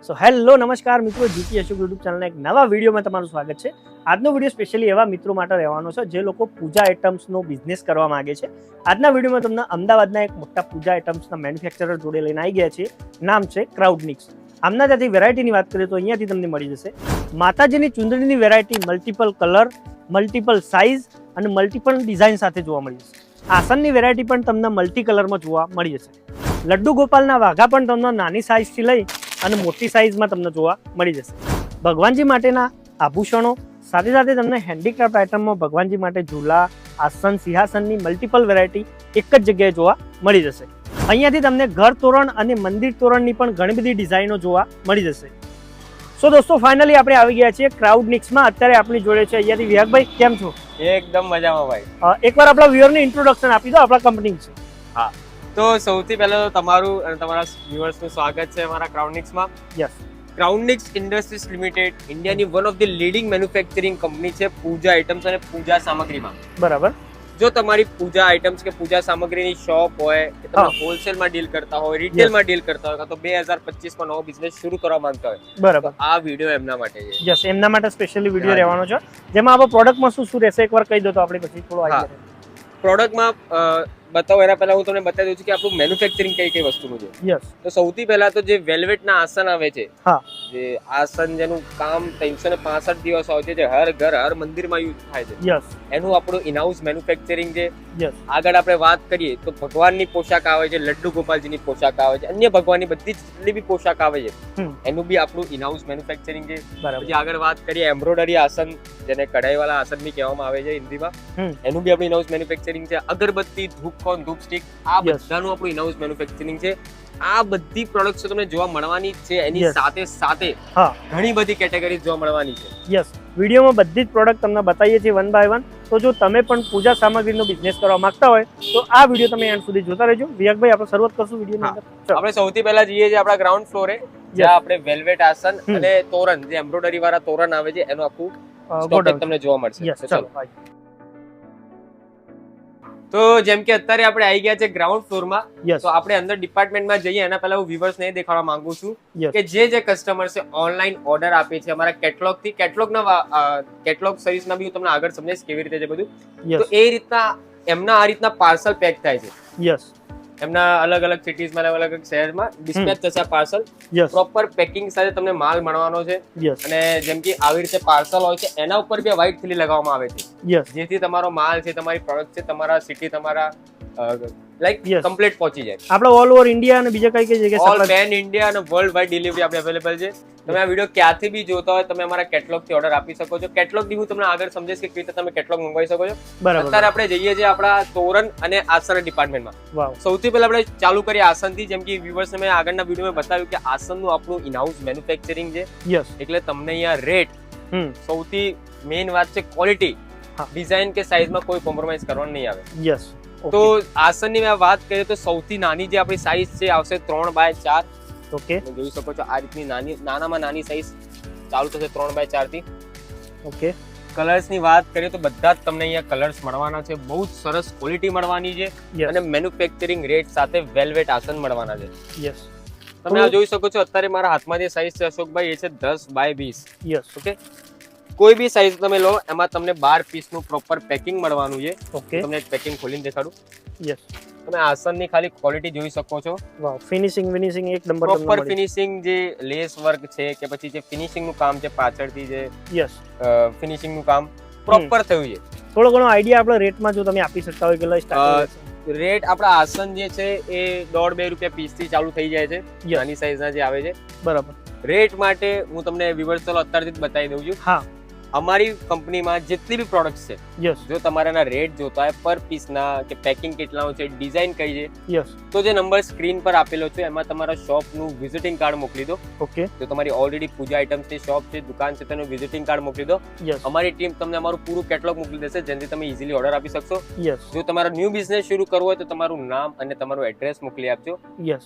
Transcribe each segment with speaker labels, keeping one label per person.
Speaker 1: So hello નમસ્કાર મિત્રો, GT Ashok YouTube ચેનલના એક નવા વિડીયોમાં તમારું સ્વાગત છે. આજનો વિડીયો સ્પેશિયલી એવા મિત્રો માટે રહેવાનો છે જે લોકો પૂજા આઇટમ્સનો બિઝનેસ કરવા માંગે છે. આજના વિડીયોમાં તમને અમદાવાદના એક મોટા પૂજા આઇટમ્સના મેન્યુફેક્ચરર જોડે લઈને આવી ગયા છે. નામ છે ક્રાઉડનિક્સ. આમના ત્યાંથી વેરાયટીની વાત કરીએ તો અહીંયાથી તમને મળી જશે માતાજીની ચુંદડીની variety multiple colour, multiple size અને મલ્ટિપલ ડિઝાઇન સાથે જોવા મળી જશે. આસનની વેરાયટી પણ તમને મલ્ટી કલરમાં જોવા મળી જશે. લડ્ડુ ગોપાલના વાઘા પણ તમને નાની સાઇઝથી લઈ અને મોટી સાઇઝમાં તમને જોવા મળી જશે. ભગવાનજી માટેના આભૂષણો સાથે સાથે તમને હેન્ડીક્રાફ્ટ આઇટમમાં ભગવાનજી માટે ઝૂલા, આસન, સિંહાસનની મલ્ટિપલ વેરાયટી એક જ જગ્યાએ જોવા મળી જશે. અહીંયાથી તમને ઘર તોરણ અને મંદિર તોરણની પણ ઘણી બધી ડિઝાઇનો જોવા મળી જશે. સો દોસ્તો, ફાઇનલી આપણે આવી ગયા છીએ ક્રાઉડનિક્સમાં. અત્યારે આપણી જોડે છે અહીંયાથી વિહાકભાઈ. કેમ છો?
Speaker 2: એકદમ મજામાં ભાઈ.
Speaker 1: એકવાર આપણા વ્યુઅરને ઇન્ટ્રોડક્શન આપી દો, આપણા કંપની છે.
Speaker 2: હા, તો સૌથી પહેલા તો તમારું અને તમારા વ્યુઅર્સનું સ્વાગત છે અમારા ક્રાઉડનિક્સમાં.
Speaker 1: યસ.
Speaker 2: ક્રાઉડનિક્સ ઇન્ડસ્ટ્રીઝ લિમિટેડ ઇન્ડિયાની one of the leading manufacturing company છે પૂજા આઇટમ્સ અને પૂજા સામગ્રીમાં.
Speaker 1: બરાબર.
Speaker 2: જો તમારી પૂજા આઇટમ્સ કે પૂજા સામગ્રીની શોપ હોય કે તમે હોલસેલમાં ડીલ કરતા હોય, રિટેલમાં ડીલ કરતા હોય, તો 2025માં નવો બિઝનેસ શરૂ કરવા માંગતા હોય,
Speaker 1: બરાબર,
Speaker 2: આ વિડીયો એમના માટે છે.
Speaker 1: યસ, એમના માટે સ્પેશિયલી વિડીયો રહેવાનો છે જેમાં આપણે પ્રોડક્ટમાં શું શું રહેશે એકવાર કહી દો તો આપણે પછી થોડો આઈડિયા.
Speaker 2: પ્રોડક્ટમાં બતાવો એના પહેલા હું તમને બતાવી દઉં છું કે આપણું મેન્યુફેક્ચરિંગ કઈ કઈ વસ્તુનું છે.
Speaker 1: યસ.
Speaker 2: તો સૌથી પહેલા તો જે વેલ્વેટના આસન આવે છે,
Speaker 1: હા,
Speaker 2: જે આસન જેનું કામ 365 દિવસ હોય છે, જે હર ઘર હર મંદિરમાં યુઝ થાય છે,
Speaker 1: યસ,
Speaker 2: એનું આપણું ઇનહાઉસ મેન્યુફેક્ચરિંગ છે.
Speaker 1: યસ.
Speaker 2: આગળ આપણે વાત કરીએ તો ભગવાનની પોશાક આવે છે, લડ્ડુ ગોપાલજીની પોશાક આવે છે, અન્ય ભગવાનની બધી જેટલી બી પોશાક આવે છે એનું બી આપણું ઇનહાઉસ મેન્યુફેક્ચરિંગ છે. પછી આગળ વાત કરીએ એમ્બ્રોઇડરી આસન, જેને કઢાઈવાળા આસન બી કહેવામાં આવે છે હિન્દીમાં, એનું બી આપણું ઇનહાઉસ મેન્યુફેક્ચરિંગ છે. અગરબત્તી, ધૂપકોન, ધૂપ સ્ટિક, આ બધાનું આપણું ઇનહાઉસ મેન્યુફેક્ચરિંગ છે. આ બધી પ્રોડક્ટ્સ તમને જોવા મળવાની છે. એની સાથે સાથે ઘણી બધી કેટેગરી જોવા મળવાની છે.
Speaker 1: યસ, વિડીયોમાં બધી જ પ્રોડક્ટ તમને બતાવીએ છીએ વન બાય વન. તો જો તમે પણ પૂજા સામગ્રીનો બિઝનેસ કરવા માંગતા હોય તો આ વિડીયો તમે એન્ડ સુધી જોતા રહેજો. વિહાકભાઈ, આપણે શરૂઆત કરશું વિડીયોની અંદર.
Speaker 2: આપણે સૌથી પહેલા જઈએ છીએ આપણા ગ્રાઉન્ડ ફ્લોરે, જ્યાં આપણે વેલ્વેટ આસન અને તોરણ, જે એમ્બ્રોઇડરી વાળા તોરણ આવે છે, એનું આખું સ્ટોક તમને જોવા મળશે. ચલો. તો જેમ કે અત્યારે આપણે આવી ગયા છે ગ્રાઉન્ડ ફ્લોરમાં, તો આપણે અંદર ડિપાર્ટમેન્ટમાં જઈએ એના પહેલા હું વ્યુઅર્સને દેખાડવા માંગુ છું કે જે કસ્ટમર છે ઓનલાઈન ઓર્ડર આપે છે અમારા કેટલોગ થી, કેટલોગ સર્વિસના બી હું તમને આગળ સમજાવીશ કેવી રીતે છે બધું. તો એ રીતના એમના આ રીતના પાર્સલ પેક થાય છે.
Speaker 1: યસ.
Speaker 2: એમના અલગ અલગ સિટીઝમાં, અલગ અલગ શહેરમાં ડિસ્પેચ થશે આ પાર્સલ. પ્રોપર પેકિંગ સાથે તમને માલ મળવાનો છે. અને જેમ કે આવી રીતે પાર્સલ હોય છે એના ઉપર બી વ્હાઇટ થેલી લગાવવામાં આવે છે, જેથી તમારો માલ છે, તમારી પ્રોડક્ટ છે, તમારા સિટી, તમારા લાઈક કમ્પ્લીટ પહોંચી જાય.
Speaker 1: આપણે ઓલ ઓવર ઇન્ડિયા અને બીજા કઈ કઈ જગ્યાએ
Speaker 2: ઓલ પેન ઇન્ડિયા અને વર્લ્ડ વાઇડ ડિલિવરી આપણે અવેલેબલ છે. તમે આ વિડીયો ક્યાંથી બી જોતા હોય તમે અમારા કેટલોગ થી ઓર્ડર આપી શકો છો. કેટલોગ થી હું તમને આગળ સમજાવીશ કે કેવી રીતે તમે કેટલોગ મંગાવી શકો છો. અત્યારે આપણે જઈએ છીએ આપણા તોરણ અને આસન ડિપાર્ટમેન્ટમાં. સૌથી પહેલા આપણે ચાલુ કરીએ આસન થી. જેમ કે વ્યુઅર્સને મેં આગળના વિડીયોમાં બતાવ્યું કે આસનનું આપણું ઇનહાઉસ મેન્યુફેક્ચરિંગ છે. એટલે તમને અહીંયા રેટ, સૌથી મેઇન વાત છે ક્વોલિટી, ડિઝાઇન કે સાઇઝમાં કોઈ કોમ્પ્રોમાઇઝ કરવાનું નહીં આવે.
Speaker 1: યસ.
Speaker 2: તો આસનની મેં વાત કરીએ તો સૌથી નાની જે આપણી સાઇઝ છે આવશે 3x4.
Speaker 1: ઓકે,
Speaker 2: જોઈ શકો છો આ રીતની નાનામાં નાની સાઇઝ ચાલુ થશે 3x4 થી.
Speaker 1: ઓકે.
Speaker 2: કલર્સ ની વાત કરીએ તો બધા જ તમને અહીંયા કલર્સ મળવાના છે. બહુ જ સરસ ક્વોલિટી મળવાની છે અને મેન્યુફેક્ચરિંગ રેટ સાથે વેલ્વેટ આસન મળવાના છે.
Speaker 1: યસ.
Speaker 2: તમે આ જોઈ શકો છો અત્યારે મારા હાથમાં જે સાઇઝ છે અશોકભાઈ, એ છે 10x20.
Speaker 1: યસ.
Speaker 2: ઓકે, કોઈ બી સાઇઝ તમે લો એમાં તમને 12 પીસનું પ્રોપર પેકિંગ મળવાનું છે.
Speaker 1: ઓકે,
Speaker 2: તમને પેકિંગ ખોલીને દેખાડું.
Speaker 1: યસ.
Speaker 2: તમે આસનની ખાલી ક્વોલિટી જોઈ શકો છો.
Speaker 1: વાવ, ફિનિશિંગ એક નંબર.
Speaker 2: પ્રોપર ફિનિશિંગ, જે લેસ વર્ક છે કે પછી જે ફિનિશિંગ નું કામ છે પાછળથી, જે
Speaker 1: યસ,
Speaker 2: ફિનિશિંગ નું કામ પ્રોપર થયું છે.
Speaker 1: થોડો ઘણો આઈડિયા આપણે રેટમાં જો તમે આપી શકતા હોય કે લઈ સ્ટાર્ટ
Speaker 2: રેટ આપણા આસન જે છે એ 1.5-2 રૂપિયા પીસ થી ચાલુ થઈ જાય છે, નાની સાઈઝ ના જે આવે છે.
Speaker 1: બરાબર.
Speaker 2: રેટ માટે હું તમને વ્યુઅર્સ અત્યારથી જ બતાવી દઉં છું.
Speaker 1: હા,
Speaker 2: અમારી કંપનીમાં જેટલી બી પ્રોડક્ટ્સ છે, જો તમારાના રેટ જોતા હોય પર પીસના કે પેકિંગ કેટલા છે, ડિઝાઇન કઈ છે, તો જે નંબર સ્ક્રીન પર આપેલો છે એમાં તમારા શોપનું વિઝિટિંગ કાર્ડ મોકલી દો.
Speaker 1: ઓકે.
Speaker 2: જો તમારી ઓલરેડી પૂજા આઇટમ્સની શોપ છે, દુકાન છે, તેનું વિઝિટિંગ કાર્ડ મોકલી દો. અમારી ટીમ તમને અમારું પૂરું કેટલોગ મોકલી દેશે, જેનાથી તમે ઇઝીલી ઓર્ડર આપી શકશો. જો તમારો ન્યૂ બિઝનેસ શરૂ કરવો હોય તો તમારું નામ અને તમારું એડ્રેસ મોકલી આપજો.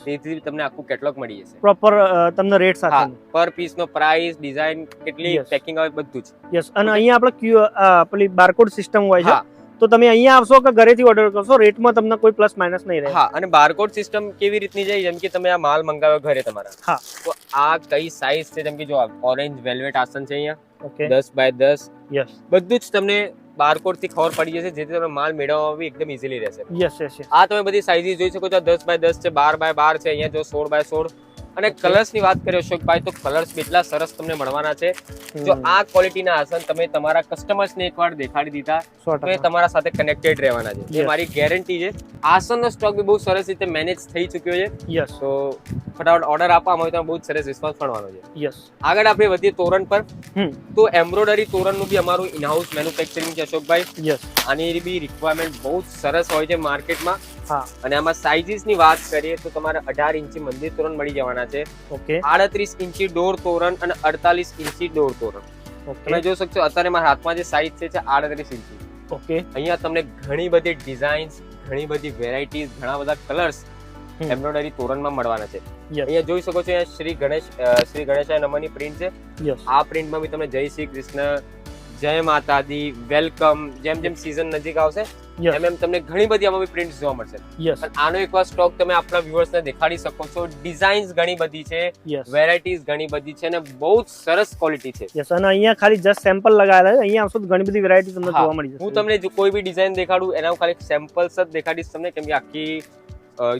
Speaker 2: તેથી તમને આખું કેટલોગ મળી જશે પ્રોપર તમને રેટ સાથે. પર પીસનો પ્રાઇસ, ડિઝાઇન કેટલી, પેકિંગ આવે બધું જ.
Speaker 1: યસ. અને અહીંયા આપણે પેલી બારકોડ સિસ્ટમ હોય છે, તો તમે અહીંયા આવશો કે ઘરેથી ઓર્ડર કરશો, રેટમાં તમને કોઈ પ્લસ માઇનસ નહીં રહે.
Speaker 2: હા, અને બારકોડ સિસ્ટમ કેવી રીતની છે, જેમ કે તમે આ માલ મંગાવ્યો ઘરે તમારા,
Speaker 1: હા,
Speaker 2: તો આ કઈ સાઈઝ છે, જેમ કે જો ઓરેન્જ વેલ્વેટ આસન છે અહીંયા
Speaker 1: ઓકે,
Speaker 2: 10 બાય 10,
Speaker 1: યસ
Speaker 2: બધું જ તમને બારકોડ થી ખબર પડી જશે, જેથી તમને માલ મેળવવામાં બી એકદમ ઈઝીલી રહેશે.
Speaker 1: Yes yes yes.
Speaker 2: આ તમે બધી સાઈઝ જોઈ શકો છો, 10 બાય 10 છે, 12 બાય 12 છે, અહીંયા જો 16 બાય 16. અને કલર્સ ની વાત કરીએ અશોકભાઈ, તો કલર્સ એટલા સરસ તમને મળવાના છે. જો આ ક્વોલિટીના આસન તમે તમારા કસ્ટમર્સ ને એકવાર દેખાડી દીધા તો એ તમારા સાથે કનેક્ટેડ રહેવાના છે, એ મારી ગેરંટી છે. આસનનો સ્ટોક બી બહુ સરસ રીતે મેનેજ થઈ ચૂક્યો છે.
Speaker 1: યસ.
Speaker 2: તો ફટાફટ ઓર્ડર આપવામાં આવે તો બહુ સરસ રિસ્પોન્સ મળવાનો છે.
Speaker 1: યસ.
Speaker 2: આગળ આપણે વધીએ તોરણ પર, તો એમ્બ્રોઇડરી તોરણનું બી અમારું ઇનહાઉસ મેન્યુફેક્ચરિંગ છે અશોકભાઈ.
Speaker 1: યસ.
Speaker 2: આની બી રિક્વાયરમેન્ટ બહુ સરસ હોય છે માર્કેટમાં.
Speaker 1: હા.
Speaker 2: અને આમાં સાઇઝીસ ની વાત કરીએ તો તમારે 18 ઇંચી મંદિર તોરણ મળી જવાના છે,
Speaker 1: ઓકે,
Speaker 2: 38 ઇંચી ડોર તોરણ અને 48 ઇંચી ડોર તોરણ. તમે જોઈ શકશો અત્યારે મારા હાથમાં જે સાઇઝ છે 38 ઇંચી.
Speaker 1: ઓકે.
Speaker 2: અહીંયા તમને ઘણી બધી ડિઝાઇન્સ, ઘણી બધી વેરાયટીઝ, ઘણા બધા કલર્સ એમ્બ્રોઇડરી તોરણમાં મળવાના છે. અહીંયા જોઈ શકો છો, અહીંયા શ્રી ગણેશાય નમઃની પ્રિન્ટ છે. આ પ્રિન્ટમાં બી તમે જય શ્રી કૃષ્ણ, જય માતાજી, વેલકમ, જેમ જેમ સીઝન નજીક આવશે એમ તમને ઘણી બધી આમાં બી પ્રિન્ટ્સ જોવા મળશે. અને આનો એકવાર સ્ટોક તમે આપણા વ્યુઅર્સ ને દેખાડી શકો છો. ડિઝાઇન્સ ઘણી બધી છે, વેરાયટીઝ ઘણી બધી છે, અને બહુ જ સરસ ક્વોલિટી છે.
Speaker 1: યસ. અને અહીંયા ખાલી જસ્ટ સેમ્પલ લગાવેલા છે, અહીંયા આવશો તો ઘણી બધી વેરાયટી તમને જોવા મળી જશે.
Speaker 2: હું તમને જો કોઈ બી ડિઝાઇન દેખાડું એના ખાલી સેમ્પલ્સ જ દેખાડીશ તમને, કેમ કે આખી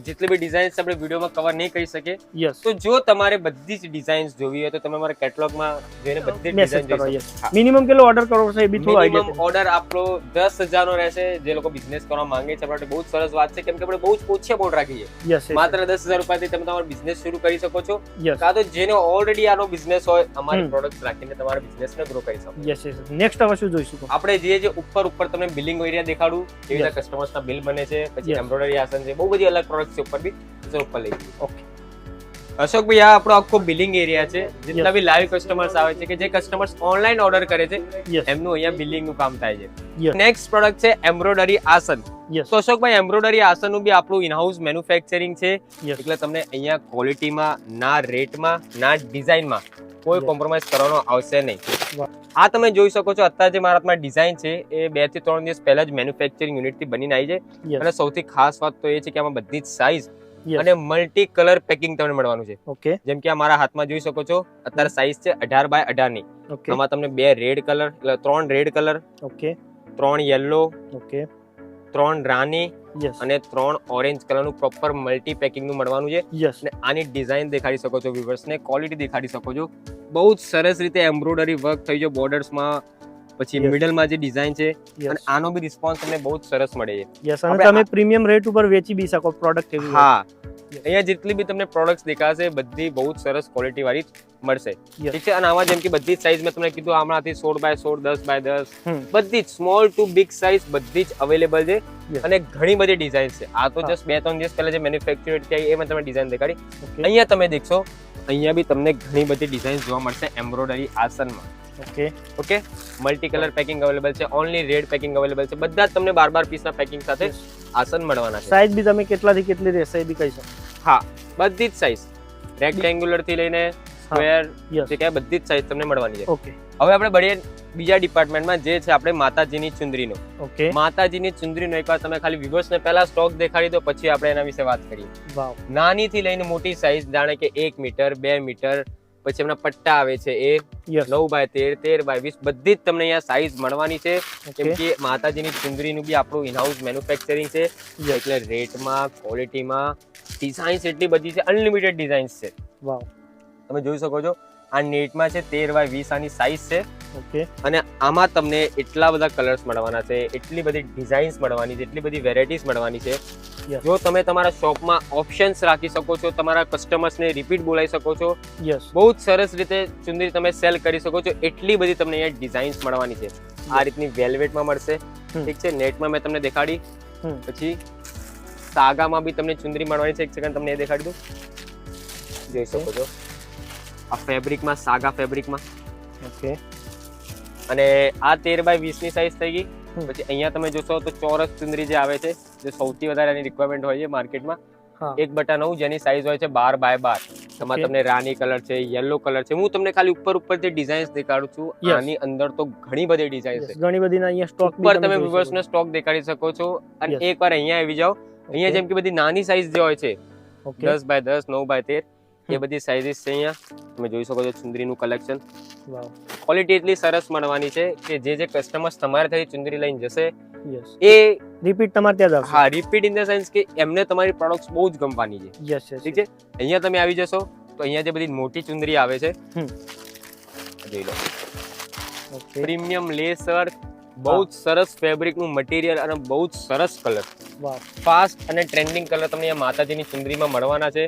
Speaker 2: જેટલી બી ડિઝાઇન્સ આપણે વિડીયોમાં કવર નહીં કરી શકીએ. તો જો તમારે બધી જ ડિઝાઇન્સ જોવી હોય તો તમે અમારા કેટલોગમાં જઈને બધી ડિઝાઇન જોઈ શકો.
Speaker 1: મિનિમમ કેટલો ઓર્ડર કરવો છે એ બી થોડો આઈડિયા.
Speaker 2: મિનિમમ ઓર્ડર આપણો 10,000 નો રહેશે. જે લોકો બિઝનેસ કરવા માંગે છે આપણે બહુ સરસ વાત છે, કેમ કે આપણે બહુ જ ઓછા બોર્ડ રાખીએ. માત્ર 10,000 રૂપિયાથી તમે તમારો બિઝનેસ શરૂ કરી શકો છો, કાં તો જેને ઓલરેડી આનો બિઝનેસ હોય અમારી પ્રોડક્ટ રાખીને તમારા બિઝનેસને ગ્રો કરી શકો.
Speaker 1: Yes yes. નેક્સ્ટ હવે શું જોઈશું
Speaker 2: આપણે જે ઉપર તમને બિલિંગ એરિયા દેખાડું, કેવી રીતે કસ્ટમર્સના બિલ બને છે, પછી એમ્બ્રોઇડરી આસન છે, બહુ બધી અલગ પ્રોડક્ટ છે ઉપર બી ઉપર લઈ જઈએ. ઓકે અશોકભાઈ, આ આપણો આખો બિલિંગ એરિયા છે. જેટલા બી લાઈવ કસ્ટમર્સ આવે છે, કે જે કસ્ટમર્સ ઓનલાઈન ઓર્ડર કરે છે, એમનું અહીંયા બિલિંગ નું કામ થાય છે. નેક્સ્ટ પ્રોડક્ટ છે એમ્બ્રોઇડરી આસન. તો અશોકભાઈ, એમ્બ્રોઇડરી આસન નું બી આપણું ઇનહાઉસ મેન્યુફેક્ચરિંગ છે, એટલે તમને અહીંયા ક્વોલિટીમાં, ના રેટમાં, ના ડિઝાઇનમાં કોઈ કોમ્પ્રોમાઇઝ કરવાનો આવશે નહીં. આ તમે જોઈ શકો છો, અત્યારે જે મારા હાથમાં ડિઝાઇન છે એ 2 થી 3 દિવસ પહેલા જ મેન્યુફેક્ચરિંગ યુનિટ થી બનીને આવી છે. અને સૌથી ખાસ વાત તો એ છે કે આમાં બધી જ સાઇઝ અને મલ્ટી કલર પેકિંગ તમને મળવાનું છે.
Speaker 1: ઓકે.
Speaker 2: જેમ કે આ મારા હાથમાં જોઈ શકો છો, અત્યારે સાઇઝ છે 18 બાય 18 ની. આમાં તમને 2 રેડ કલર, એટલે 3 red colour, okay, 3 yellow, okay, 3 રાની અને 3 ઓરેન્જ કલર નું પ્રોપર મલ્ટી પેકિંગ નું મળવાનું છે. અને આની ડિઝાઇન દેખાડી શકો છો વ્યુઅર્સ ને, ક્વોલિટી દેખાડી શકો છો. બહુ જ સરસ રીતે એમ્બ્રોઇડરી વર્ક થઈ છે બોર્ડર્સ માં, પછી મિડલ માં જે ડિઝાઇન છે, અને આનો બી રિસ્પોન્સ તમને બહુ જ સરસ મળે છે.
Speaker 1: યસ. અને તમે પ્રીમિયમ રેટ ઉપર વેચી બી શકો પ્રોડક્ટ એવી.
Speaker 2: હા, અહીંયા જેટલી બી તમને પ્રોડક્ટ્સ દેખાશે બધી બહુ જ સરસ ક્વોલિટી વાળી મળશે. ઠીક છે. અને આમાં જેમ કે બધી જ સાઈઝ મેં તમને કીધું, આમાંથી 16 બાય 16, 10 બાય 10, બધી જ સ્મોલ ટુ બિગ સાઈઝ બધી જ અવેલેબલ છે. અને ઘણી બધી ડિઝાઇન છે. આ તો જસ્ટ 2-3 દિવસ પહેલા જે મેન્યુફેક્ચર થઈ એમાં તમે ડિઝાઇન દેખાડી. અહીંયા તમે દેખશો, અહીંયા બી તમને ઘણી બધી ડિઝાઇન જોવા મળશે એમ્બ્રોઇડરી આસનમાં. Okay okay. Multi colour packing available છે, ઓનલી રેડ પેકિંગ અવેલેબલ છે. બધા જ તમને 12 પીસના પેકિંગ સાથે આસન મળવાના છે.
Speaker 1: સાઈઝ બી તમે કેટલાથી કેટલી રહેશે એ બી કહી શકો.
Speaker 2: હા, બધી જ સાઈઝ, રેક્ટેન્ગ્યુલર થી લઈને સ્ક્વેર, જે કે બધી જ સાઈઝ તમને મળવાની છે.
Speaker 1: ઓકે.
Speaker 2: હવે આપણે બીજા ડિપાર્ટમેન્ટમાં જે છે આપણે માતાજીની ચુંદરીનો. ઓકે. માતાજીની ચુંદરીનો એકવાર તમે ખાલી વ્યુઅર્સ ને પહેલા સ્ટોક દેખાડી દો, પછી આપણે એના વિશે વાત કરીએ. વાવ. નાની થી લઈને મોટી સાઈઝ, જાણે કે 1 મીટર, 2 મીટર, પછી એમના પટ્ટા આવે છે એ 9 બાય 13, 13 બાય 20, બધી જ તમને અહીંયા સાઈઝ મળવાની છે. કેમ કે માતાજીની ચુંદરીનું બી આપણું ઇનહાઉસ મેન્યુફેક્ચરિંગ છે, એટલે રેટમાં, ક્વોલિટીમાં, ડિઝાઇન્સ એટલી બધી છે, અનલિમિટેડ ડિઝાઇન્સ છે. વાવ. તમે જોઈ શકો છો, આ નેટમાં છે 13 બાય 20 આની સાઈઝ છે. ઓકે. અને આમાં તમને એટલા બધા કલર્સ મળવાના છે, એટલી બધી ડિઝાઇન્સ મળવાની છે, એટલી બધી વેરાયટીઝ મળવાની છે. જો તમે તમારા શોપમાં ઓપ્શન્સ રાખી શકો છો, તમારા કસ્ટમર્સને રિપીટ બોલાવી શકો છો, બહુ જ સરસ રીતે ચુંદરી તમે સેલ કરી શકો છો. એટલી બધી તમને અહીંયા ડિઝાઇન્સ મળવાની છે. આ રીતની વેલ્વેટમાં મળશે, ઠીક છે. નેટમાં મેં તમને દેખાડી, પછી સાગામાં બી તમને ચુંદરી મળવાની છે. એક સેકન્ડ તમને એ દેખાડી દઉં, જોઈ શકો છો. આ ફેબ્રિકમાં, સાગા ફેબ્રિકમાં. ઓકે. અને આ 13 બાય 20 ની સાઈઝ થઈ ગઈ. પછી અહીંયા તમે જોશો તો ચોરસ ચુંદરી જે આવે છે, જે સૌથી વધારે એની રિક્વાયરમેન્ટ હોય છે માર્કેટમાં, 1/9, જેની સાઈઝ હોય છે 12 બાય 12. એમાં તમને રાની કલર છે, યલો કલર છે. હું તમને ખાલી ઉપર જે ડિઝાઇન્સ દેખાડું છું. આની અંદર તો ઘણી બધી ડિઝાઇન છે,
Speaker 1: ઘણી બધી અહીંયા સ્ટોક
Speaker 2: ઉપર તમે વ્યુઅર્સ ને સ્ટોક દેખાડી શકો છો. અને એકવાર અહીંયા આવી જાઓ, અહીંયા જેમ કે બધી નાની સાઈઝ જે હોય છે 10 બાય 10, 9 બાય 13, એ બધી સાઈઝીસ છે. અહીંયા તમે જોઈ શકો છો ચુંદરીનું કલેક્શન. ક્વોલિટી એટલી સરસ મળવાની છે કે જે કસ્ટમર્સ તમારે થઈ ચુંદરી લઈને જશે એ
Speaker 1: રિપીટ તમારે ત્યાં જ આવશે.
Speaker 2: હા, રિપીટ ઇન ધ સેન્સ કે એમને તમારી પ્રોડક્ટ્સ બહુ જ ગમવાની છે. ઠીક છે. અહીંયા તમે આવી જશો તો અહીંયા જે બધી મોટી ચુંદરી આવે છે જોઈ લો. પ્રીમિયમ લેસ વર્ક, બહુ જ સરસ ફેબ્રિક નું મટીરિયલ અને બહુ જ સરસ કલર. ફાસ્ટ અને ટ્રેન્ડિંગ કલર તમને અહીંયા માતાજીની ચુંદરીમાં મળવાના છે.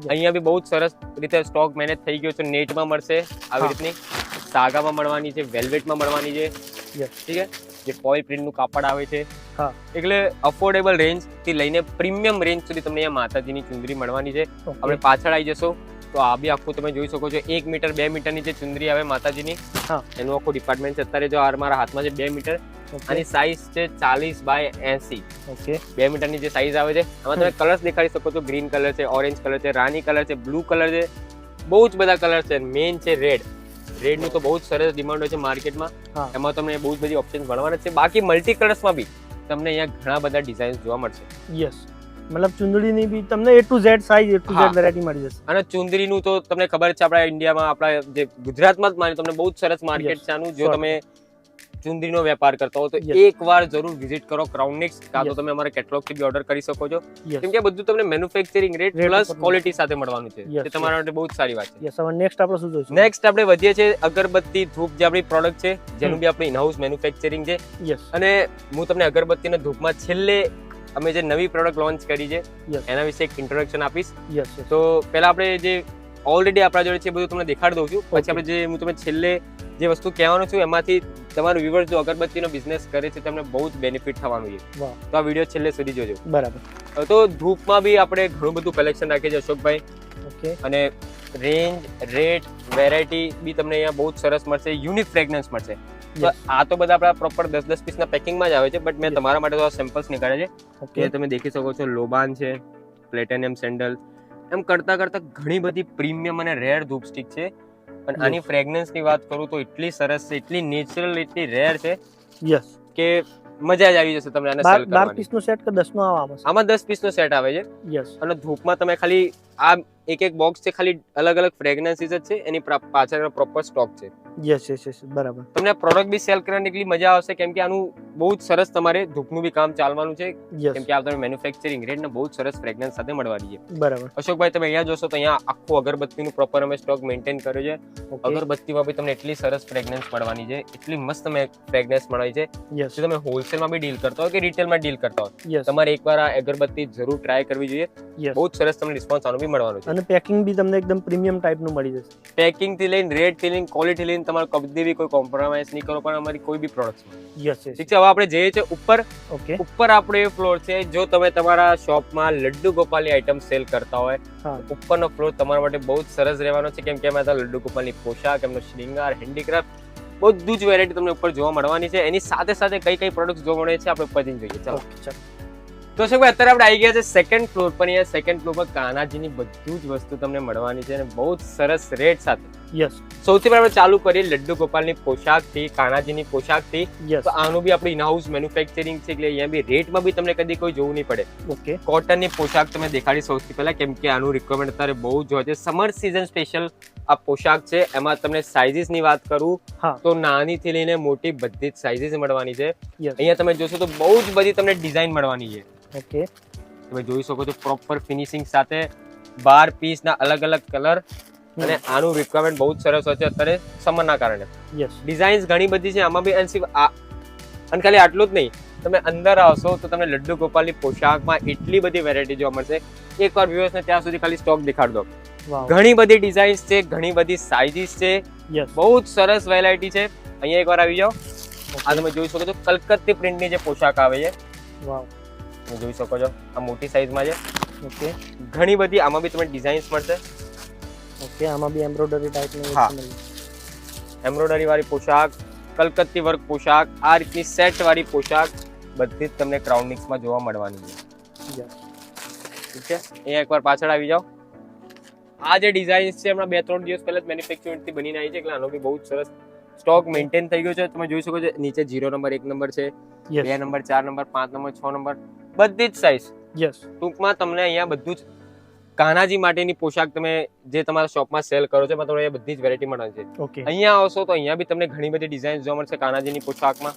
Speaker 2: અહીંયા બી બહુ જ સરસ રીતે સ્ટોક મેનેજ થઈ ગયો છે. નેટમાં મળશે આવી રીતની, સાગામાં મળવાની છે, વેલ્વેટમાં મળવાની છે. ઠીક છે. જે ફોઇલ પ્રિન્ટનું કાપડ આવે છે. એટલે અફોર્ડેબલ રેન્જ થી લઈને પ્રીમિયમ રેન્જ સુધી તમને અહીંયા માતાજીની ચુંદરી મળવાની છે. આપણે પાછળ આવી જશો તો આ બી આખું તમે જોઈ શકો છો. 1 મીટર 2 મીટરની જે ચુંદરી આવે માતાજીની, એનું આખું ડિપાર્ટમેન્ટ છે. અત્યારે જો મારા હાથમાં છે 2 મીટર, આની સાઈઝ છે 40 બાય 80. 2 મીટરની જે સાઈઝ આવે છે એમાં તમે કલર્સ દેખાડી શકો છો. ગ્રીન કલર છે, ઓરેન્જ કલર છે, રાની કલર છે, બ્લુ કલર છે, બહુ જ બધા કલર છે. મેઇન છે રેડ. રેડ નું તો બહુ જ સરસ ડિમાન્ડ હોય છે માર્કેટમાં. એમાં તમને બહુ જ બધી ઓપ્શન મળવાના છે. બાકી મલ્ટી કલર્સમાં બી તમને અહીંયા ઘણા બધા ડિઝાઇન્સ જોવા મળશે.
Speaker 1: યસ, મતલબ ચુંદડીની બી તમને A to Z size, A to Z variety મળી જશે.
Speaker 2: અને ચુંદડીનું તો તમને ખબર છે આપણા ઇન્ડિયામાં, આપણા જે ગુજરાતમાં જ માની તમને બહુ જ સરસ માર્કેટ છે આનું. જો તમે ચુંદરીનો વેપાર કરતા હો તો એકવાર જરૂર વિઝિટ કરો ક્રાઉનિક્સ, કાં તો તમે અમારા કેટલોગ થી બી ઓર્ડર કરી શકો છો. કેમ કે બધું તમને મેન્યુફેક્ચરિંગ રેટ પ્લસ ક્વોલિટી સાથે મળવાનું છે. જે તમારા માટે બહુ જ સારી વાત છે.
Speaker 1: હવે નેક્સ્ટ આપણે શું જોઈશું?
Speaker 2: નેક્સ્ટ આપણે વધીએ છીએ અગરબત્તી, ધૂપ, જે આપણી પ્રોડક્ટ છે જેનું બી આપણે ઇનહાઉસ મેન્યુફેક્ચરિંગ છે. અને હું તમને અગરબત્તી અને ધૂપમાં છેલ્લે અમે જે નવી પ્રોડક્ટ લોન્ચ કરી છે એના વિશે એક ઇન્ટ્રોડક્શન આપીશ. તો પહેલા આપણે જે ઓલરેડી આપણા જોડે છે બધું તમને દેખાડી દઉં છું. પછી આપણે જે હું તમને છેલ્લે જે વસ્તુ કહેવાનું છું એમાંથી તમારું વ્યુઅર્સ જો અગરબત્તીનો બિઝનેસ કરે છે તેમને બહુ જ બેનિફિટ થવાનું છે. તો આ વિડીયો છેલ્લે સુધી જોજો.
Speaker 1: બરાબર.
Speaker 2: તો ધૂપમાં બી આપણે ઘણું બધું કલેક્શન રાખીએ છીએ અશોકભાઈ. અને રેન્જ, રેટ, વેરાયટી બી તમને અહીંયા બહુ જ સરસ મળશે. યુનિક ફ્રેગ્રન્સ મળશે. તો આ તો બધા આપણા પ્રોપર 10-10 પીસના પેકિંગમાં જ આવે છે, બટ મેં તમારા માટે તો આ સેમ્પલ્સ નીકાળ્યા છે. તમે દેખી શકો છો લોબાન છે, પ્લેટિનમ સેન્ડલ, એમ કરતા કરતા ઘણી બધી પ્રીમિયમ અને રેર ધૂપ સ્ટિક છે. અને આની ફ્રેગ્રન્સ ની વાત કરું તો એટલી સરસ છે, એટલી નેચરલ, એટલી રેર છે કે મજા જ આવી જશે તમને આને સેલ કરવાની. 12 પીસનો સેટ કે 10 નો આવે? આમાં 10 પીસનો સેટ આવે છે. અને ધૂપમાં તમે ખાલી આ એક બોક્સ છે, ખાલી અલગ અલગ ફ્રેગ્રન્સીસ જ છે, એની પાછળ પ્રોપર સ્ટોક છે. બરાબર. તમને પ્રોડક્ટ બી સેલ કરવાની એટલી મજા આવશે કેમ કે આનું બહુ જ સરસ તમારે ધૂપનું બી કામ ચાલવાનું છે. કેમ કે આ તમે મેન્યુફેક્ચરિંગ રેટ ને બહુ જ સરસ ફ્રેગ્રન્સ સાથે મળવાની છે. બરાબર. અશોકભાઈ તમે અહીંયા જોશો તો અહીંયા આખું અગરબત્તીનું પ્રોપર અમે સ્ટોક મેન્ટેન કર્યો છે. અગરબત્તીમાં બી તમને એટલી સરસ ફ્રેગ્રન્સ મળવાની છે, એટલી મસ્ત તમે ફ્રેગ્રન્સ મળવાની છે. જો તમે હોલસેલમાં બી ડીલ કરતા હોય કે રિટેલમાં ડીલ કરતા હોય, તમારે એકવાર આ અગરબત્તી જરૂર ટ્રાય કરવી જોઈએ. બહુ જ સરસ તમને રિસ્પોન્સ આનો બી મળવાનો છે. અને પેકિંગ બી તમને એકદમ પ્રીમિયમ ટાઈપનું મળી જશે. પેકિંગ થી લઈને રેટ થી લઈને ક્વોલિટી લઈને તમારે કદી બી કોઈ કોમ્પ્રોમાઇઝ નહીં કરો પણ અમારી કોઈ બી પ્રોડક્ટમાં. ઠીક છે. હવે આપણે જઈએ છીએ ઉપર. ઉપર આપણે ફ્લોર છે. જો તમે તમારા શોપમાં લડ્ડુ ગોપાલની આઈટમ સેલ કરતા હોય, ઉપરનો ફ્લોર તમારા માટે બહુ જ સરસ રહેવાનો છે. કેમ કે એમાં લડ્ડુ ગોપાલની પોશાક, એમનો શ્રીંગાર, હેન્ડીક્રાફ્ટ, બધું જ વેરાયટી તમને ઉપર જોવા મળવાની છે. એની સાથે સાથે કઈ કઈ પ્રોડક્ટ જોવા મળે છે આપણે ઉપર જઈને જોઈએ. ચાલો. તો અશોકભાઈ અત્યારે આપણે આવી ગયા છે સેકન્ડ ફ્લોર પર. અહીંયા સેકન્ડ ફ્લોર પર કાનાજીની બધું જ વસ્તુ તમને મળવાની છે અને બહુ જ સરસ રેટ સાથે. સૌથી પહેલા આપણે ચાલુ કરીએ લડ્ડુ ગોપાલની પોશાક થી, કાનાજીની પોશાક થી. તો આનું બી આપણે ઇનહાઉસ મેન્યુફેક્ચરિંગ છે એટલે અહીંયા બી રેટમાં બી તમને કદી કોઈ જોવું નહીં પડે. કોટનની પોશાક તમે દેખાડી સૌથી પહેલા, કેમ કે આનું રિક્વાયરમેન્ટ અત્યારે બહુ જ હોય છે. સમર સિઝન સ્પેશિયલ આ પોશાક છે. એમાં તમને સાઇઝીસ ની વાત કરું તો નાની થી લઈને મોટી બધી જ સાઇઝીસ મળવાની છે. અહીંયા તમે જોશો તો બહુ જ બધી તમને ડિઝાઇન મળવાની છે. તમે જોઈ શકો છો પ્રોપર ફિનિશિંગ સાથે 12 પીસ ના અલગ અલગ કલર. અને આનું રિક્વાયરમેન્ટ બહુ જ સરસ હોય છે અત્યારે સમરના કારણે. ડિઝાઇન્સ ઘણી બધી છે આમાં બી. અને ખાલી આટલું જ નહીં, તમે અંદર આવશો તો તમને લડ્ડુ ગોપાલની પોશાકમાં એટલી બધી વેરાયટી જોવા મળશે. એકવાર વ્યુઅર્સ ને ત્યાં સુધી ખાલી સ્ટોક દેખાડ દો. ઘણી બધી ડિઝાઇન્સ છે, ઘણી બધી સાઇઝીસ છે, બહુ જ સરસ વેરાયટી છે. અહીંયા એકવાર આવી જાઓ. આ તમે જોઈ શકો છો કલકત્તી પ્રિન્ટની જે પોશાક આવે છે. તમે જોઈ શકો છો આ મોટી સાઈઝમાં છે. ઘણી બધી આમાં બી તમને ડિઝાઇન્સ મળશે. આમાં બી એમ્બ્રોઇડરી ટાઈપની એમ્બ્રોઇડરી વાળી પોશાક, કલકત્તી વર્ક પોશાક, આ રીતની સેટ વાળી પોશાક બધી જ તમને ક્રાઉનિક્સમાં જોવા મળવાની છે. ઠીક છે. અહીંયા એકવાર પાછળ આવી જાઓ. આ જે ડિઝાઇન છે હમણાં 2-3 દિવસ પહેલા જ મેન્યુફેક્ચરિંગ થી બનીને આવી છે, એટલે આનો બી બહુ જ સરસ સ્ટોક મેન્ટેન થઈ ગયો છે. તમે જોઈ શકો છો નીચે 0 નંબર 1 નંબર છે, 2 નંબર 4 નંબર 5 નંબર 6 નંબર બધી જ સાઈઝ. ટૂંકમાં તમને અહીંયા બધું જ કાનાજી માટેની પોશાક તમે જે તમારા શોપમાં સેલ કરો છો એમાં તમને બધી જ વેરાયટી મળે છે. અહીંયા આવશો તો અહીંયા બી તમને ઘણી બધી ડિઝાઇન જોવા મળશે કાનાજીની પોશાકમાં.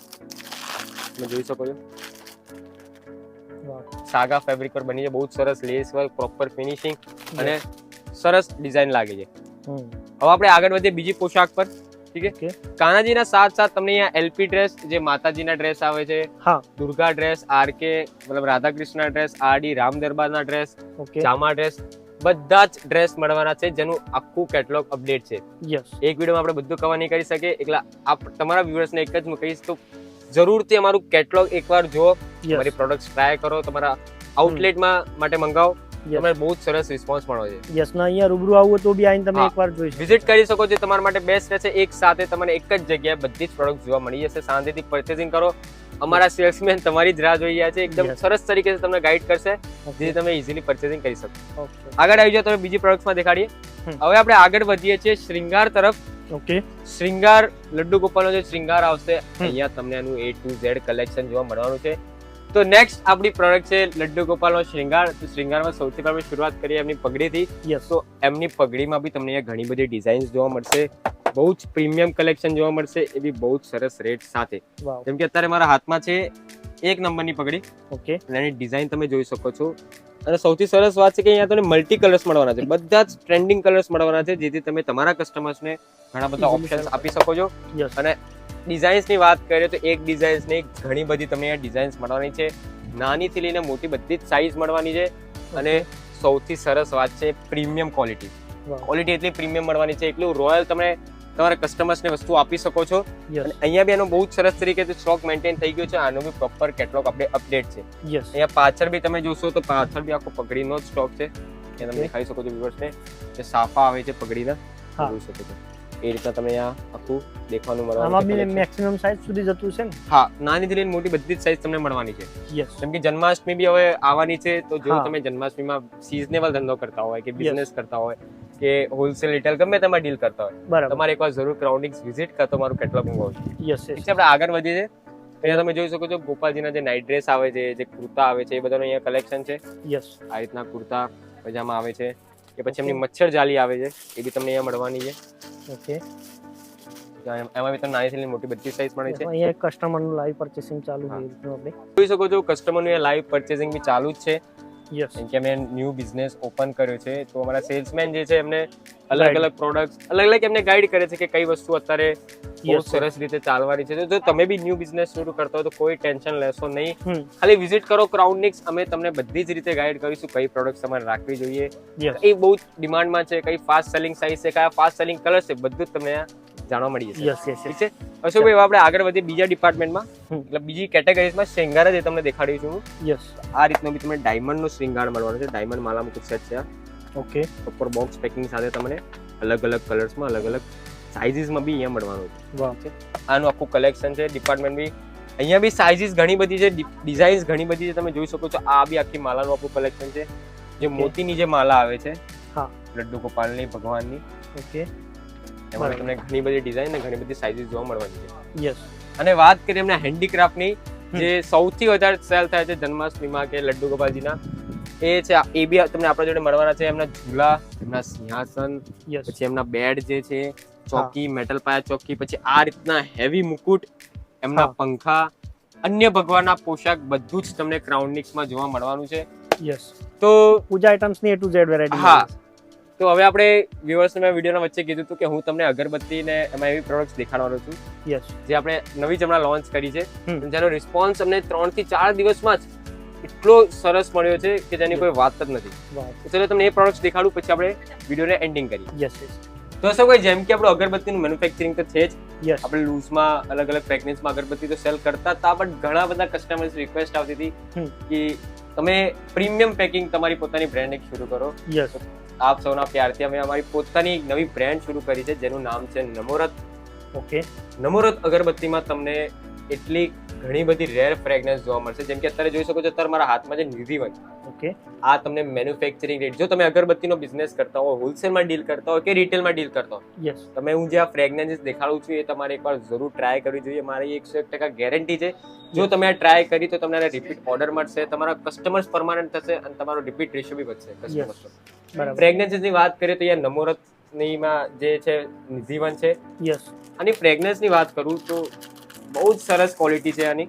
Speaker 2: તમે જોઈ શકો છો સાગા ફેબ્રિક પર બની છે, બહુ જ સરસ લેસ વર્ક, પ્રોપર ફિનિશિંગ અને સરસ ડિઝાઇન લાગે છે. હવે આપણે આગળ વધીએ બીજી પોશાક પર. ઠીક છે. કાનાજીના સાથ સાથ તમને અહીંયા એલપી ડ્રેસ, જે માતાજીના ડ્રેસ આવે છે, દુર્ગા ડ્રેસ, આરકે મતલબ રાધા કૃષ્ણ ડ્રેસ, આરડી રામ દરબારના ડ્રેસ, જામા ડ્રેસ, બધા જ ડ્રેસ મળવાના છે, જેનું આખું કેટલોગ અપડેટ છે. એક વિડીયોમાં આપણે બધું કવર નહીં કરી શકીએ, એટલે તમારા વ્યુઅર્સને એક જ હું કહીશ તો જરૂરથી અમારું કેટલોગ એકવાર જુઓ, તમારી પ્રોડક્ટ્સ ટ્રાય કરો, તમારા આઉટલેટમાં માટે મંગાવો, તમને બહુ જ સરસ રિસ્પોન્સ મળે છે.
Speaker 1: યસ ના અહીંયા રૂબરૂ આવો તો બી આવીને તમે એકવાર જોઈ
Speaker 2: વિઝિટ કરી શકો છો. તમારા માટે બેસ્ટ રહેશે, એક સાથે તમને એક જ જગ્યાએ બધી જ પ્રોડક્ટ જોવા મળી જશે. શાંતિથી પરચેસિંગ કરો. અમારા સેલ્સમેન તમારી જ રાહ જોઈ રહ્યા છે, એકદમ સરસ તરીકે તમને ગાઈડ કરશે, જેથી તમે ઇઝીલી પરચેસિંગ કરી શકો. આગળ આવી જાઓ, તમે બીજી પ્રોડક્ટ્સમાં દેખાડીએ. હવે આપણે આગળ વધીએ છીએ શ્રૃંગાર તરફ. શ્રૃંગાર લડ્ડુ ગોપાલનો જે શ્રૃંગાર આવશે, અહીંયા તમને એનું A to Z કલેક્શન જોવા મળવાનું છે. તો નેક્સ્ટ આપણી પ્રોડક્ટ છે લડ્ડુ ગોપાલનો શ્રૃંગાર. તો શ્રૃંગારમાં સૌથી પહેલા શરૂઆત કરીએ એમની પગડીથી. તો એમની પગડીમાં બી તમને ઘણી બધી ડિઝાઇન્સ જોવા મળશે, બહુ જ પ્રીમિયમ કલેક્શન જોવા મળશે, એ બી બહુ જ સરસ રેટ સાથે. જેમ કે અત્યારે મારા હાથમાં છે 1 નંબરની પગડી. એની ડિઝાઇન તમે જોઈ શકો છો. અને સૌથી સરસ વાત છે કે અહીંયા તમને મલ્ટી કલર્સ મળવાના છે, બધા જ ટ્રેન્ડિંગ કલર્સ મળવાના છે, જેથી તમે તમારા કસ્ટમર્સને ઘણા બધા ઓપ્શન્સ આપી શકો છો. અને ડિઝાઇન્સની વાત કરીએ તો એક ડિઝાઇન્સ નહીં, ઘણી બધી તમને અહીંયા ડિઝાઇન્સ મળવાની છે, નાનીથી લઈને મોટી બધી જ સાઇઝ મળવાની છે. અને સૌથી સરસ વાત છે પ્રીમિયમ ક્વોલિટી. ક્વોલિટી એટલી પ્રીમિયમ મળવાની છે, એટલું રોયલ તમે તમારા કસ્ટમર્સને વસ્તુ આપી શકો છો. અને અહીંયા બી એનો બહુ જ સરસ તરીકે સ્ટોક મેન્ટેન થઈ ગયો છે. આનો બી પ્રોપર કેટલોગ અપડેટ છે. અહીંયા પાછળ બી તમે જોશો તો પાછળ બી આખો પગડીનો જ સ્ટોક છે, એ તમે દેખાઈ શકો છો વ્યુઅર્સને. જે સાફા આવે છે પગડીના, જોઈ શકો છો એ રીતના તમને અહીંયા આખું દેખવાનું મળવાનું છે.
Speaker 1: મેક્સિમમ સાઈઝ સુધી જતું છે ને?
Speaker 2: હા, નાનીથી લઈને મોટી બધી જ સાઈઝ તમને મળવાની છે. જેમ કે જન્માષ્ટમી બી હવે આવવાની છે, તો જો તમે જન્માષ્ટમીમાં સિઝનેબલ ધંધો કરતા હોય કે બિઝનેસ કરતા હોય કે હોલસેલ રિટેલ ગમે તેમાં ડીલ કરતા હોય, તમારે એકવાર જરૂર ક્રાઉડિંગ્સ વિઝિટ કરતો મારું કેટલોગ મંગાવજો. આપણે આગળ વધીએ છીએ. અહીંયા તમે જોઈ શકો છો ગોપાલજીના જે નાઇટ ડ્રેસ આવે છે, જે કુર્તા આવે છે, એ બધાનું અહીંયા કલેક્શન છે. આ રીતના કુર્તા પજામા આવે છે, કે પછી એમની મચ્છર જાલી આવે છે, એ બી તમને અહીંયા મળવાની છે. એમાં બી તમને નાની મોટી બધી સાઈઝ મળે છે.
Speaker 1: અહીંયા કસ્ટમરનું લાઈવ પરચેસિંગ ચાલુ છે, આપણે
Speaker 2: જોઈ શકો છો કસ્ટમરનું લાઈવ પરચેસિંગ બી ચાલુ જ છે. કેમ કે અમે ન્યૂ બિઝનેસ ઓપન કર્યો છે, તો અમારા સેલ્સમેન જે છે એમને અલગ અલગ પ્રોડક્ટ્સ અલગ અલગ એમને ગાઈડ કરે છે કે કઈ વસ્તુ અત્યારે બહુ સરસ રીતે ચાલવાની છે. તો જો તમે બી ન્યૂ બિઝનેસ શરૂ કરતા હો તો કોઈ ટેન્શન લેશો નહીં, ખાલી વિઝિટ કરો ક્રાઉડનિક્સ. અમે તમને બધી જ રીતે ગાઈડ કરીશું કઈ પ્રોડક્ટ્સ તમારે રાખવી જોઈએ, કઈ બહુ ડિમાન્ડમાં છે, કઈ ફાસ્ટ સેલિંગ સાઇઝ છે, કયા ફાસ્ટ સેલિંગ કલર છે, બધું જ તમને જાણવા મળી જશે. ઠીક છે અશોકભાઈ, આપણે આગળ વધીએ બીજા ડિપાર્ટમેન્ટમાં, એટલે બીજી કેટેગરીઝમાં શ્રૃંગાર જ તમને દેખાડ્યું છું. આ રીતનો બી તમને ડાયમંડ નો શ્રૃંગાર મળવાનો છે. ડાયમંડ માલા મુકુટ સેટ છે. પ્રોપર બોક્સ પેકિંગ સાથે તમને અલગ અલગ કલર્સમાં અલગ અલગ સાઇઝીસમાં બી અહીંયા મળવાનું છે. આનું આખું કલેક્શન છે. ડિપાર્ટમેન્ટ બી અહીંયા બી સાઇઝીસ ઘણી બધી છે, ડિઝાઇન્સ ઘણી બધી છે, તમે જોઈ શકો છો. આ બી આખી માલાનું આપણું કલેક્શન છે, જે મોતીની જે માલા આવે છે લડ્ડુ ગોપાલની ભગવાનની. એમાં તમને ઘણી બધી ડિઝાઇન અને ઘણી બધી સાઇઝીસ જોવા મળવાની છે. અને વાત કરીએ એમના હેન્ડીક્રાફ્ટની, જે સૌથી વધારે સેલ થાય છે જન્માષ્ટમીમાં કે લડ્ડુ ગોપાલજીના, એ છે એ બી તમને આપણા જોડે મળવાના છે. એમના ઝૂલા, એમના સિંહાસન, પછી એમના બેડ જે છે, ચોકી, મેટલ પાયા ચોકી, પછી આ રીતના હેવી મુકુટ, એમના પંખા, અન્ય ભગવાનના પોશાક, બધું જ તમને ક્રાઉડનિક્સમાં જોવા મળવાનું છે. તો
Speaker 1: પૂજા આઇટમ્સની A to Z વેરાયટી.
Speaker 2: હા, તો હવે આપણે વ્યુઅર્સને મેં વિડીયોના વચ્ચે કીધું હતું કે હું તમને અગરબત્તી ને એમાં એવી પ્રોડક્ટ્સ દેખાડવાનો છું, જે આપણે નવી જ હમણાં લોન્ચ કરી છે, જેનો રિસ્પોન્સ અમને 3 થી 4 દિવસમાં જ એટલો સરસ મળ્યો છે કે જેની કોઈ વાત જ નથી. ચલો તમને એ પ્રોડક્ટ્સ દેખાડું, પછી આપણે વિડીયોને એન્ડિંગ કરીએ. તો શું કોઈ જેમ કે આપણું અગરબત્તીનું મેન્યુફેક્ચરિંગ તો છે જ, આપણે લૂઝમાં અલગ અલગ પ્રેગ્નન્સમાં અગરબત્તી તો સેલ કરતા હતા, બટ ઘણા બધા કસ્ટમર્સ રિક્વેસ્ટ આવતી હતી કે તમે પ્રીમિયમ પેકિંગ તમારી પોતાની બ્રાન્ડ એક શરૂ કરો. આપ સૌના પ્યારથી અમે અમારી પોતાની નવી બ્રાન્ડ શરૂ કરી છે, જેનું નામ છે નમોરથ. નમોરથ અગરબત્તીમાં તમને એટલી ઘણી બધી રેર ફ્રેગ્રન્સ જોવા મળશે. જેમ કે અત્યારે જોઈ શકો છો, અત્યારે મારા હાથમાં જે નિધિવન,
Speaker 1: ઓકે,
Speaker 2: આ તમને મેન્યુફેક્ચરિંગ રેટ, જો તમે અગરબત્તીનો બિઝનેસ કરતા હો, હોલસેલમાં ડીલ કરતા હો કે રિટેલમાં ડીલ કરતા હો,
Speaker 1: યસ,
Speaker 2: તમે હું જે આ ફ્રેગ્રન્સીસ દેખાડું છું એ તમારે એકવાર જરૂર ટ્રાય કરવી જોઈએ. મારી 101% ગેરંટી છે, જો તમે આ ટ્રાય કરી તો તમને રિપીટ ઓર્ડર મળશે, તમારા કસ્ટમર્સ પરમાનન્ટ થશે અને તમારો રિપીટ રેશિયો બી વધશે કસ્ટમર્સ પર.
Speaker 1: બરાબર,
Speaker 2: ફ્રેગ્રન્સીસની વાત કરીએ તો અહીંયા નમોરતનીમાં જે છે નિધિવન છે.
Speaker 1: યસ,
Speaker 2: આની ફ્રેગ્રન્સની વાત કરું તો બહુ જ સરસ ક્વોલિટી છે આની,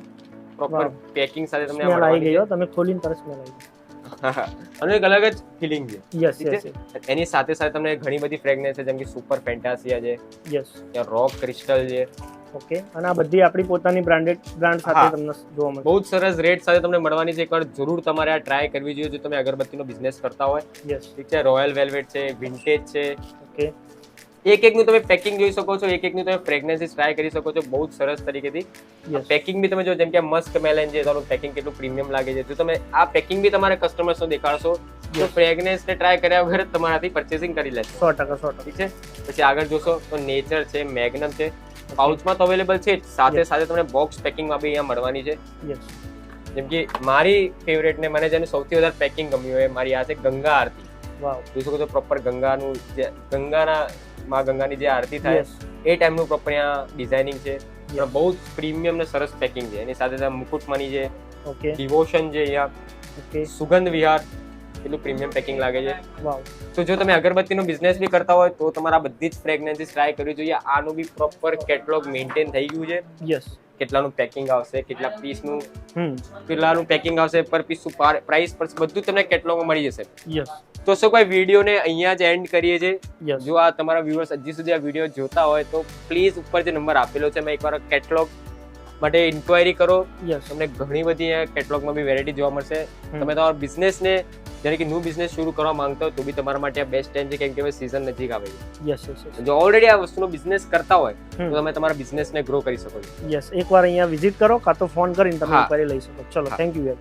Speaker 2: પ્રોપર
Speaker 1: Wow.
Speaker 2: પેકિંગ સાથે તમને
Speaker 1: સ્મેલ આવી
Speaker 2: મળવાની
Speaker 1: ગયો, તમે ખોલીને તરત સ્મેલ આવી
Speaker 2: છે. અને એક અલગ જ ફિલિંગ છે.
Speaker 1: યસ,
Speaker 2: ઠીક
Speaker 1: યસ,
Speaker 2: છે? એની સાથે સાથે તમને ઘણી બધી ફ્રેગ્રન્સ છે, જેમ કે સુપર ફેન્ટાસિયા છે,
Speaker 1: યસ,
Speaker 2: ત્યાં રોક ક્રિસ્ટલ છે.
Speaker 1: ઓકે, અને આ બધી આપણી પોતાની બ્રાન્ડ સાથે
Speaker 2: હા.
Speaker 1: તમને જોવા મળશે.
Speaker 2: બહુ જ સરસ રેટ સાથે તમને મળવાની છે. એકવાર જરૂર તમારે આ ટ્રાય કરવી જોઈએ જો તમે અગરબત્તીનો બિઝનેસ કરતા હોય.
Speaker 1: યસ,
Speaker 2: ઠીક છે, રોયલ વેલ્વેટ છે, વિન્ટેજ છે,
Speaker 1: ઓકે,
Speaker 2: એક એકનું તમે પેકિંગ જોઈ શકો છો, એક એકનું તમે ફ્રેગ્રન્સીસ ટ્રાય કરી શકો છો બહુ જ સરસ તરીકેથી.
Speaker 1: યસ,
Speaker 2: પેકિંગ બી તમે જો, જેમ કે મસ્ક મેલન છે, તમારું પેકિંગ કેટલું પ્રીમિયમ લાગે છે. જો તમે આ પેકિંગ બી તમારા કસ્ટમર્સને દેખાડશો તો ફ્રેગ્રન્સ ને ટ્રાય કર્યા વગર તમારાથી પરચેસિંગ કરી લેશે.
Speaker 1: 100%.
Speaker 2: ઠીક છે. પછી આગળ જોશો તો નેચર છે, મેગ્નમ છે, પાઉચમાં તો અવેલેબલ છે જ, સાથે સાથે તમને બોક્સ પેકિંગમાં બી અહીંયા મળવાની છે.
Speaker 1: યસ,
Speaker 2: જેમ કે મારી ફેવરેટ ને મને જેનું સૌથી વધારે પેકિંગ ગમ્યું હોય મારી આ છે ગંગા આરતી.
Speaker 1: વાવ,
Speaker 2: જોઈ શકો છો પ્રોપર ગંગાનું જે માં ગંગાની જે આરતી થાય
Speaker 1: યસ,
Speaker 2: એ ટાઈમનું પ્રોપર અહીંયા ડિઝાઇનિંગ છે. પણ બહુ જ પ્રીમિયમ ને સરસ પેકિંગ છે. એની સાથે સાથે મુકુટમણી છે,
Speaker 1: ઓકે,
Speaker 2: ડિવોશન છે, અહીંયા
Speaker 1: ઓકે,
Speaker 2: સુગંધ વિહાર, એટલું પ્રીમિયમ પેકિંગ લાગે છે.
Speaker 1: વાવ,
Speaker 2: તો જો તમે અગરબત્તીનો બિઝનેસ બી કરતા હોય તો તમારા બધી જ ફ્રેગ્રન્સીસ ટ્રાય કરવી જોઈએ. આનું બી પ્રોપર કેટલોગ મેન્ટેન થઈ ગયું છે.
Speaker 1: યસ,
Speaker 2: કેટલાનું પેકિંગ આવશે, કેટલા પીસનું,
Speaker 1: હમ,
Speaker 2: કેટલાનું પેકિંગ આવશે, પર પીસ પ્રાઇસ પર બધું તમને કેટલોગમાં મળી જશે.
Speaker 1: યસ,
Speaker 2: તો શું કોઈ વિડીયોને અહીંયા જ એન્ડ કરીએ છીએ.
Speaker 1: યસ,
Speaker 2: જો આ તમારા વ્યુઅર્સ હજી સુધી આ વિડીયો જોતા હોય તો પ્લીઝ ઉપર જે નંબર આપેલો છે મેં એકવાર કેટલોગ માટે ઇન્ક્વાયરી કરો.
Speaker 1: યસ,
Speaker 2: તમને ઘણી બધી કેટલોગમાં બી વેરાયટી જોવા મળશે. તમે તમારા બિઝનેસને જ્યારે કે ન્યૂ બિઝનેસ શરૂ કરવા માંગતા હોય તો બી તમારા માટે આ બેસ્ટ ટાઈમ છે, કેમ કે હવે સીઝન નજીક આવે છે.
Speaker 1: યસ, યસ,
Speaker 2: જો ઓલરેડી આ વસ્તુનો બિઝનેસ કરતા હોય તો તમે તમારા બિઝનેસને ગ્રો કરી શકો છો.
Speaker 1: યસ, એકવાર અહીંયા વિઝિટ કરો કાં તો ફોન કરીને તમે
Speaker 2: હા.
Speaker 1: ઇન્ક્વાયરી લઈ શકો. ચલો,
Speaker 2: હા.
Speaker 1: Thank you.